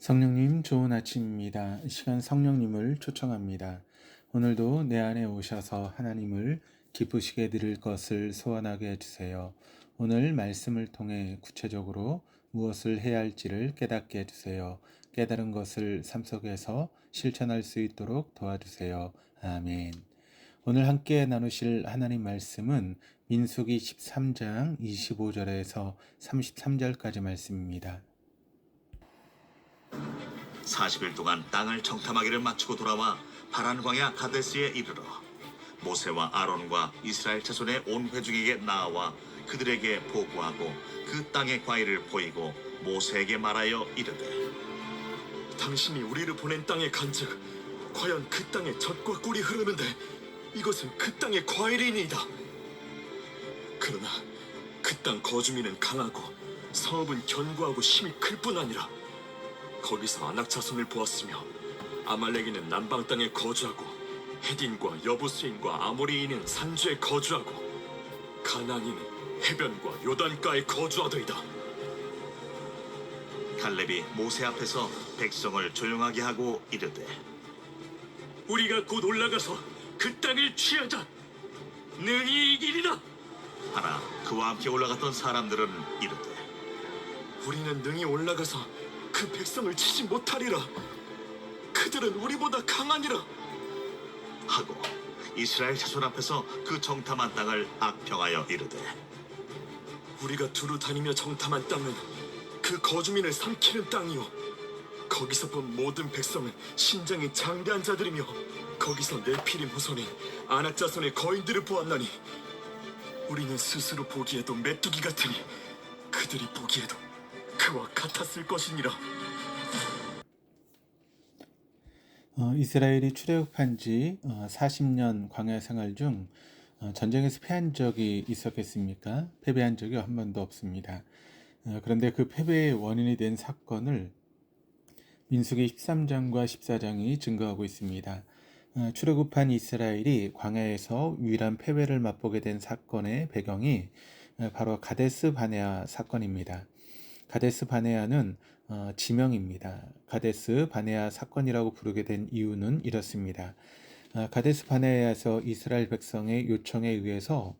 성령님 좋은 아침입니다. 이 시간 성령님을 초청합니다. 오늘도 내 안에 오셔서 하나님을 기쁘시게 드릴 것을 소원하게 해주세요. 오늘 말씀을 통해 구체적으로 무엇을 해야 할지를 깨닫게 해주세요. 깨달은 것을 삶 속에서 실천할 수 있도록 도와주세요. 아멘. 오늘 함께 나누실 하나님 말씀은 민수기 13장 25절에서 33절까지 말씀입니다. 40일 동안 땅을 정탐하기를 마치고 돌아와 바란 광야 가데스에 이르러 모세와 아론과 이스라엘 자손의 온 회중에게 나아와 그들에게 보고하고 그 땅의 과일을 보이고 모세에게 말하여 이르되 당신이 우리를 보낸 땅에 간즉 과연 그 땅에 젖과 꿀이 흐르는데 이것은 그 땅의 과일이니이다. 그러나 그 땅 거주민은 강하고 성읍은 견고하고 힘이 클 뿐 아니라 거기서 아낙 자손을 보았으며 아말렉인은 남방 땅에 거주하고 헤딘과 여부스인과 아모리인은 산지에 거주하고 가나안인은 해변과 요단가에 거주하더이다. 갈렙이 모세 앞에서 백성을 조용하게 하고 이르되 우리가 곧 올라가서 그 땅을 취하자. 능히 이기리라. 하나 그와 함께 올라갔던 사람들은 이르되 우리는 능히 올라가서 그 백성을 치지 못하리라. 그들은 우리보다 강하니라. 하고 이스라엘 자손 앞에서 그 정탐한 땅을 악평하여 이르되 우리가 두루 다니며 정탐한 땅은 그 거주민을 삼키는 땅이요 거기서 본 모든 백성은 신장이 장대한 자들이며 거기서 네피림 후손인 아낙 자손의 거인들을 보았나니 우리는 스스로 보기에도 메뚜기 같으니 그들이 보기에도 그와 같았을 것이니라. 이스라엘이 출애굽한 지 40년 광야 생활 중 전쟁에서 패한 적이 있었겠습니까? 패배한 적이 한 번도 없습니다. 그런데 그 패배의 원인이 된 사건을 민수기 13장과 14장이 증거하고 있습니다. 출애굽한 이스라엘이 광야에서 유일한 패배를 맛보게 된 사건의 배경이 바로 가데스 바네아 사건입니다. 가데스 바네아는 지명입니다. 가데스 바네아 사건이라고 부르게 된 이유는 이렇습니다. 가데스 바네아에서 이스라엘 백성의 요청에 의해서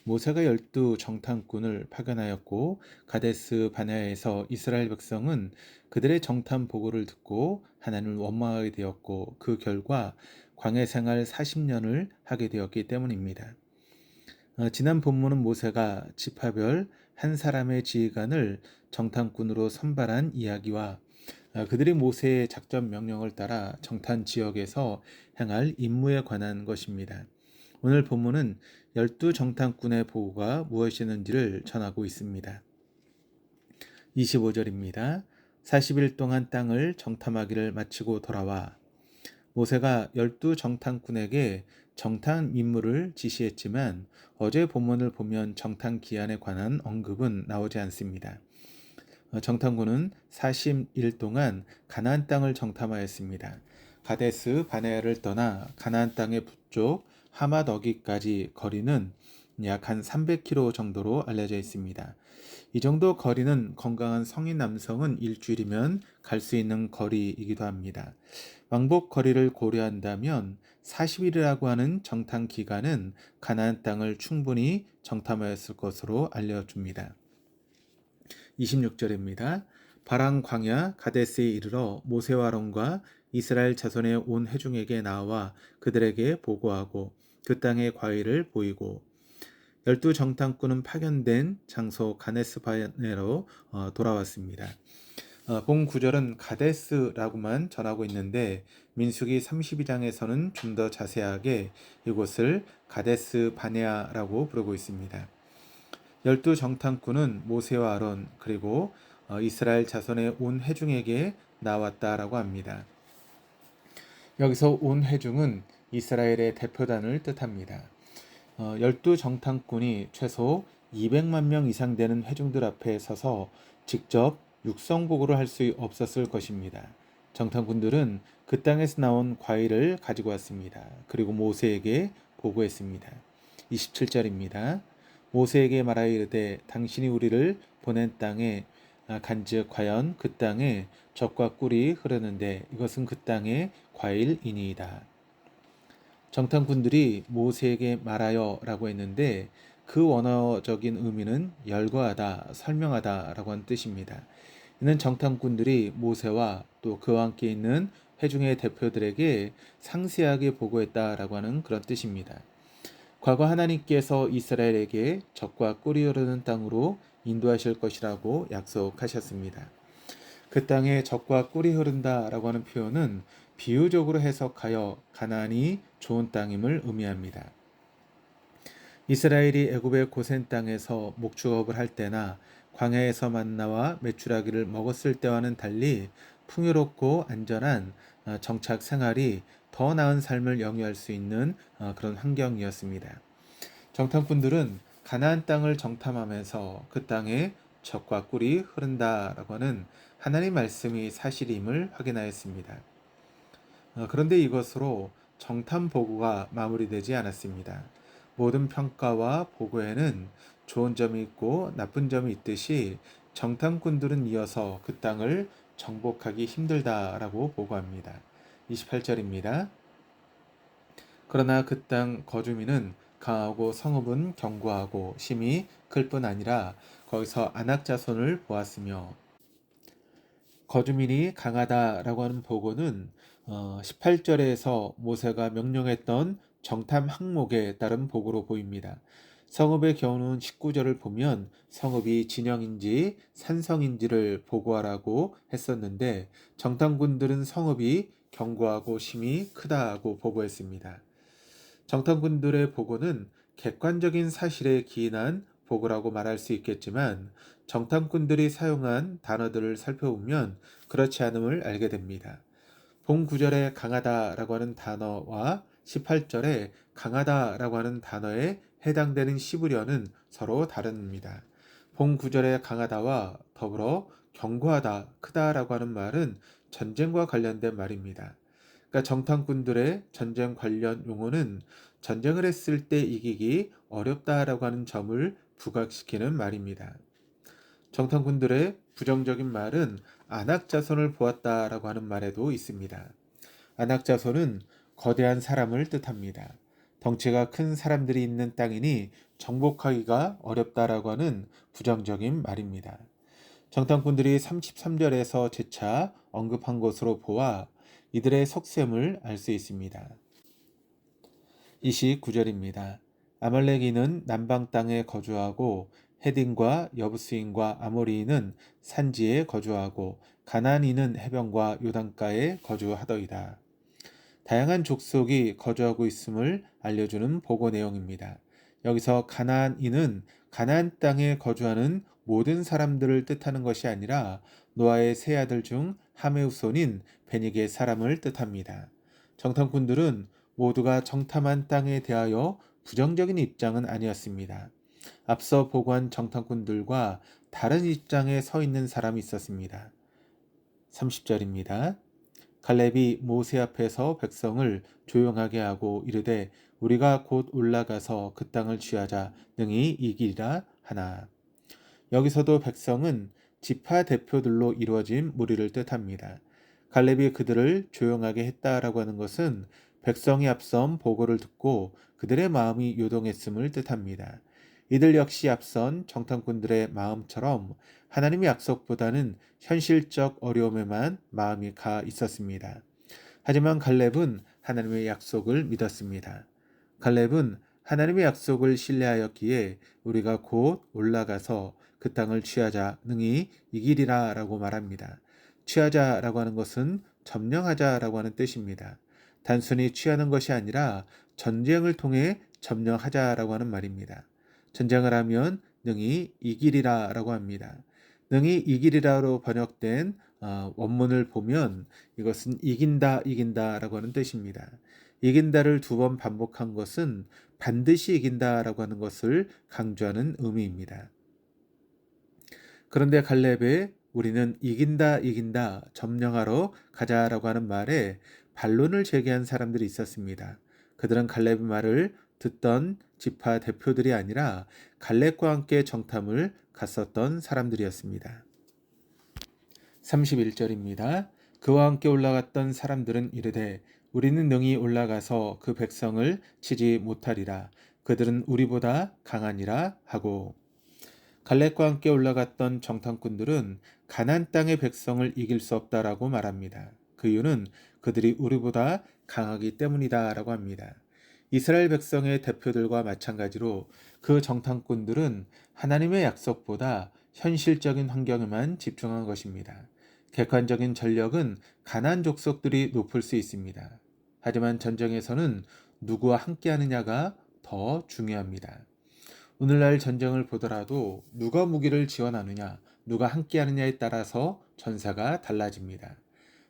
모세가 12 정탐꾼을 파견하였고 가데스 바네아에서 이스라엘 백성은 그들의 정탐 보고를 듣고 하나님을 원망하게 되었고 그 결과 광야 생활 40년을 하게 되었기 때문입니다. 지난 본문은 모세가 지파별 한 사람의 지휘관을 정탐꾼으로 선발한 이야기와 그들이 모세의 작전 명령을 따라 정탐 지역에서 행할 임무에 관한 것입니다. 오늘 본문은 12 정탐꾼의 보고가 무엇이었는지를 전하고 있습니다. 25절입니다. 40일 동안 땅을 정탐하기를 마치고 돌아와 모세가 12 정탐꾼에게 정탐 임무를 지시했지만 어제 본문을 보면 정탐 기한에 관한 언급은 나오지 않습니다. 정탐꾼은 40일 동안 가나안 땅을 정탐하였습니다. 가데스 바네아를 떠나 가나안 땅의 북쪽 하맛 어기까지 거리는 약 한 300km 정도로 알려져 있습니다. 이 정도 거리는 건강한 성인 남성은 일주일이면 갈 수 있는 거리이기도 합니다. 왕복 거리를 고려한다면 40일이라고 하는 정탐 기간은 가나안 땅을 충분히 정탐하였을 것으로 알려줍니다. 26절입니다. 바람 광야 가데스에 이르러 모세와 아론과 이스라엘 자손의 온 회중에게 나와 그들에게 보고하고 그 땅의 과일을 보이고 12 정탐꾼은 파견된 장소 가데스 바네아로 돌아왔습니다. 본 구절은 가데스라고만 전하고 있는데 민수기 32장에서는 좀 더 자세하게 이곳을 가데스 바네아라고 부르고 있습니다. 12 정탐꾼은 모세와 아론 그리고 이스라엘 자손의 온 회중에게 나왔다라고 합니다. 여기서 온 회중은 이스라엘의 대표단을 뜻합니다. 12 정탐꾼이 최소 200만 명 이상 되는 회중들 앞에 서서 직접 육성보고를 할 수 없었을 것입니다. 정탐꾼들은 그 땅에서 나온 과일을 가지고 왔습니다. 그리고 모세에게 보고했습니다. 27절입니다. 모세에게 말하여 이르되 당신이 우리를 보낸 땅에 간즉 과연 그 땅에 젖과 꿀이 흐르는데 이것은 그 땅의 과일이니이다. 정탐꾼들이 모세에게 말하여 라고 했는데 그 원어적인 의미는 열거하다, 설명하다 라고 하는 뜻입니다. 이는 정탐꾼들이 모세와 또 그와 함께 있는 회중의 대표들에게 상세하게 보고했다라고 하는 그런 뜻입니다. 과거 하나님께서 이스라엘에게 젖과 꿀이 흐르는 땅으로 인도하실 것이라고 약속하셨습니다. 그 땅에 젖과 꿀이 흐른다라고 하는 표현은 비유적으로 해석하여 가나안이 좋은 땅임을 의미합니다. 이스라엘이 애굽의 고센 땅에서 목축업을 할 때나 광야에서 만나와 메추라기를 먹었을 때와는 달리 풍요롭고 안전한 정착 생활이 더 나은 삶을 영위할 수 있는 그런 환경이었습니다. 정탐꾼들은 가나안 땅을 정탐하면서 그 땅에 젖과 꿀이 흐른다라고 하는 하나님 말씀이 사실임을 확인하였습니다. 그런데 이것으로 정탐 보고가 마무리되지 않았습니다. 모든 평가와 보고에는 좋은 점이 있고 나쁜 점이 있듯이 정탐꾼들은 이어서 그 땅을 정복하기 힘들다라고 보고합니다. 28절입니다. 그러나 그 땅 거주민은 강하고 성읍은 견고하고 심이 클 뿐 아니라 거기서 안악 자손을 보았으며, 거주민이 강하다라고 하는 보고는 18절에서 모세가 명령했던 정탐 항목에 따른 보고로 보입니다. 성읍의 경우는 19절을 보면 성읍이 진영인지 산성인지를 보고하라고 했었는데 정탐꾼들은 성읍이 견고하고 심이 크다고 보고했습니다. 정탐꾼들의 보고는 객관적인 사실에 기인한 보고라고 말할 수 있겠지만 정탐꾼들이 사용한 단어들을 살펴보면 그렇지 않음을 알게 됩니다. 본 9절에 강하다라고 하는 단어와 18절에 강하다라고 하는 단어에 해당되는 시브려는 서로 다릅니다. 본 9절에 강하다와 더불어 견고하다, 크다라고 하는 말은 전쟁과 관련된 말입니다. 그러니까 정탐꾼들의 전쟁 관련 용어는 전쟁을 했을 때 이기기 어렵다라고 하는 점을 부각시키는 말입니다. 정탐꾼들의 부정적인 말은 안악자손을 보았다라고 하는 말에도 있습니다. 안악자손은 거대한 사람을 뜻합니다. 덩치가 큰 사람들이 있는 땅이니 정복하기가 어렵다라고 하는 부정적인 말입니다. 정탐꾼들이 33절에서 재차 언급한 것으로 보아 이들의 속셈을 알 수 있습니다. 29절입니다. 아말렉인은 남방 땅에 거주하고 헤딘과 여부스인과 아모리인은 산지에 거주하고 가나안인은 해변과 요단가에 거주하더이다. 다양한 족속이 거주하고 있음을 알려주는 보고 내용입니다. 여기서 가나안인은 가나안 땅에 거주하는 모든 사람들을 뜻하는 것이 아니라 노아의 세 아들 중 함의 후손인 베닉의 사람을 뜻합니다. 정탐꾼들은 모두가 정탐한 땅에 대하여 부정적인 입장은 아니었습니다. 앞서 보고한 정탐꾼들과 다른 입장에 서 있는 사람이 있었습니다. 30절입니다. 갈렙이 모세 앞에서 백성을 조용하게 하고 이르되 우리가 곧 올라가서 그 땅을 취하자 능히 이기리라 하나. 여기서도 백성은 지파 대표들로 이루어진 무리를 뜻합니다. 갈렙이 그들을 조용하게 했다라고 하는 것은 백성이 앞선 보고를 듣고 그들의 마음이 요동했음을 뜻합니다. 이들 역시 앞선 정탐꾼들의 마음처럼 하나님의 약속보다는 현실적 어려움에만 마음이 가 있었습니다. 하지만 갈렙은 하나님의 약속을 믿었습니다. 갈렙은 하나님의 약속을 신뢰하였기에 우리가 곧 올라가서 그 땅을 취하자 능히 이기리라 라고 말합니다. 취하자 라고 하는 것은 점령하자 라고 하는 뜻입니다. 단순히 취하는 것이 아니라 전쟁을 통해 점령하자 라고 하는 말입니다. 전쟁을 하면 능히 이기리라 라고 합니다. 능히 이기리라로 번역된 원문을 보면 이것은 이긴다 라고 하는 뜻입니다. 이긴다를 2번 반복한 것은 반드시 이긴다 라고 하는 것을 강조하는 의미입니다. 그런데 갈렙의 우리는 이긴다 점령하러 가자라고 하는 말에 반론을 제기한 사람들이 있었습니다. 그들은 갈렙의 말을 듣던 지파 대표들이 아니라 갈렙과 함께 정탐을 갔었던 사람들이었습니다. 31절입니다. 그와 함께 올라갔던 사람들은 이르되 우리는 능히 올라가서 그 백성을 치지 못하리라. 그들은 우리보다 강하니라 하고, 갈렙과 함께 올라갔던 정탐꾼들은 가나안 땅의 백성을 이길 수 없다라고 말합니다. 그 이유는 그들이 우리보다 강하기 때문이다라고 합니다. 이스라엘 백성의 대표들과 마찬가지로 그 정탐꾼들은 하나님의 약속보다 현실적인 환경에만 집중한 것입니다. 객관적인 전력은 가나안 족속들이 높을 수 있습니다. 하지만 전쟁에서는 누구와 함께하느냐가 더 중요합니다. 오늘날 전쟁을 보더라도 누가 무기를 지원하느냐, 누가 함께하느냐에 따라서 전사가 달라집니다.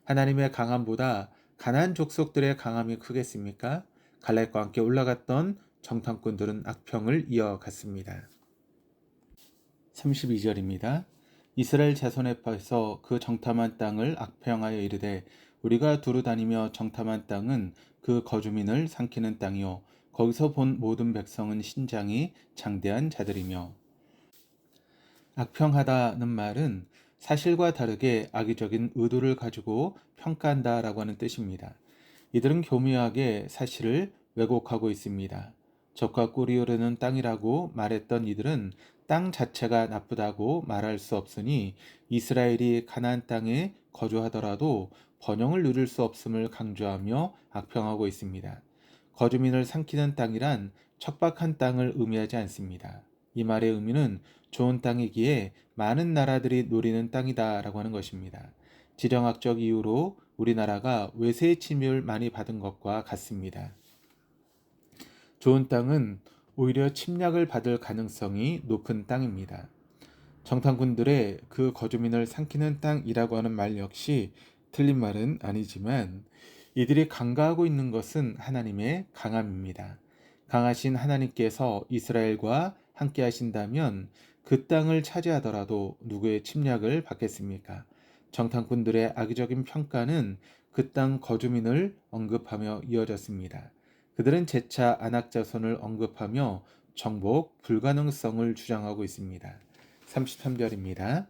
하나님의 강함보다 가나안 족속들의 강함이 크겠습니까? 갈렙과 함께 올라갔던 정탐꾼들은 악평을 이어갔습니다. 32절입니다. 이스라엘 자손 앞에서 그 정탐한 땅을 악평하여 이르되 우리가 두루 다니며 정탐한 땅은 그 거주민을 삼키는 땅이요 거기서 본 모든 백성은 신장이 장대한 자들이며. 악평하다는 말은 사실과 다르게 악의적인 의도를 가지고 평가한다라고 하는 뜻입니다. 이들은 교묘하게 사실을 왜곡하고 있습니다. 적과 꿀이 흐르는 땅이라고 말했던 이들은 땅 자체가 나쁘다고 말할 수 없으니 이스라엘이 가나안 땅에 거주하더라도 번영을 누릴 수 없음을 강조하며 악평하고 있습니다. 거주민을 삼키는 땅이란 척박한 땅을 의미하지 않습니다. 이 말의 의미는 좋은 땅이기에 많은 나라들이 노리는 땅이다라고 하는 것입니다. 지정학적 이유로 우리나라가 외세의 침입을 많이 받은 것과 같습니다. 좋은 땅은 오히려 침략을 받을 가능성이 높은 땅입니다. 정탐꾼들의 그 거주민을 삼키는 땅이라고 하는 말 역시 틀린 말은 아니지만 이들이 간과하고 있는 것은 하나님의 강함입니다. 강하신 하나님께서 이스라엘과 함께 하신다면 그 땅을 차지하더라도 누구의 침략을 받겠습니까? 정탐꾼들의 악의적인 평가는 그 땅 거주민을 언급하며 이어졌습니다. 그들은 재차 아낙 자손을 언급하며 정복 불가능성을 주장하고 있습니다. 33절입니다.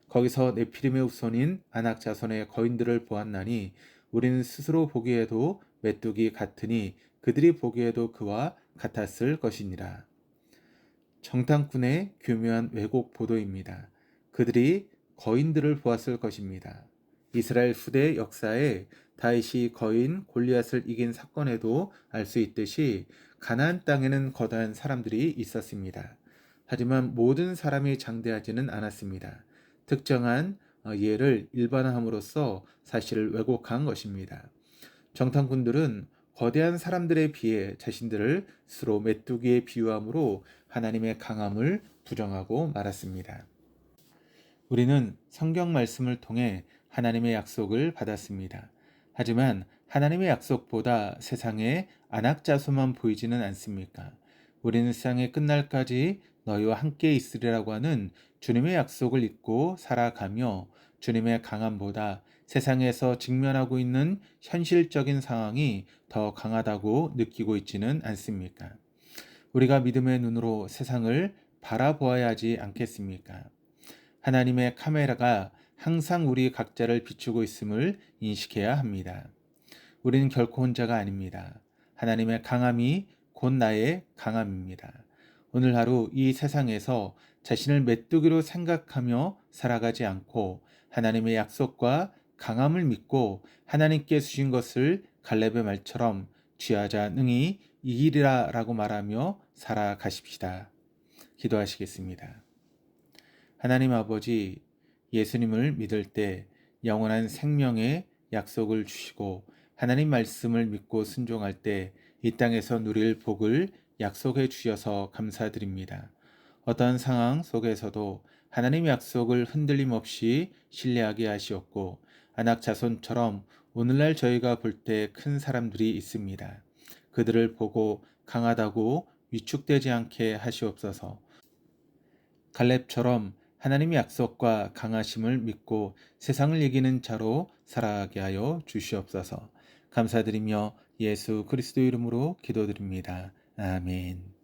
거기서 네피림의 후손인 아낙 자손의 거인들을 보았나니 우리는 스스로 보기에도 메뚜기 같으니 그들이 보기에도 그와 같았을 것이니라. 정탐꾼의 교묘한 왜곡 보도입니다. 그들이 거인들을 보았을 것입니다. 이스라엘 후대 역사에 다윗이 거인 골리앗을 이긴 사건에도 알 수 있듯이 가나안 땅에는 거대한 사람들이 있었습니다. 하지만 모든 사람이 장대하지는 않았습니다. 특정한 예를 일반화함으로써 사실을 왜곡한 것입니다. 정탐꾼들은 거대한 사람들에 비해 자신들을 스스로 메뚜기에 비유함으로 하나님의 강함을 부정하고 말았습니다. 우리는 성경 말씀을 통해 하나님의 약속을 받았습니다. 하지만 하나님의 약속보다 세상에 안악자손만 보이지는 않습니까? 우리는 세상의 끝날까지 너희와 함께 있으리라고 하는 주님의 약속을 잊고 살아가며 주님의 강함보다 세상에서 직면하고 있는 현실적인 상황이 더 강하다고 느끼고 있지는 않습니까? 우리가 믿음의 눈으로 세상을 바라보아야 하지 않겠습니까? 하나님의 카메라가 항상 우리 각자를 비추고 있음을 인식해야 합니다. 우리는 결코 혼자가 아닙니다. 하나님의 강함이 곧 나의 강함입니다. 오늘 하루 이 세상에서 자신을 메뚜기로 생각하며 살아가지 않고 하나님의 약속과 강함을 믿고 하나님께 주신 것을 갈렙의 말처럼 취하자 능히 이기리라 라고 말하며 살아가십시다. 기도하시겠습니다. 하나님 아버지, 예수님을 믿을 때 영원한 생명의 약속을 주시고 하나님 말씀을 믿고 순종할 때 이 땅에서 누릴 복을 약속해 주셔서 감사드립니다. 어떠한 상황 속에서도 하나님 약속을 흔들림 없이 신뢰하게 하시었고 아낙 자손처럼 오늘날 저희가 볼 때 큰 사람들이 있습니다. 그들을 보고 강하다고 위축되지 않게 하시옵소서. 갈렙처럼 하나님의 약속과 강하심을 믿고 세상을 이기는 자로 살아가게 하여 주시옵소서. 감사드리며 예수 그리스도 이름으로 기도드립니다. 아멘.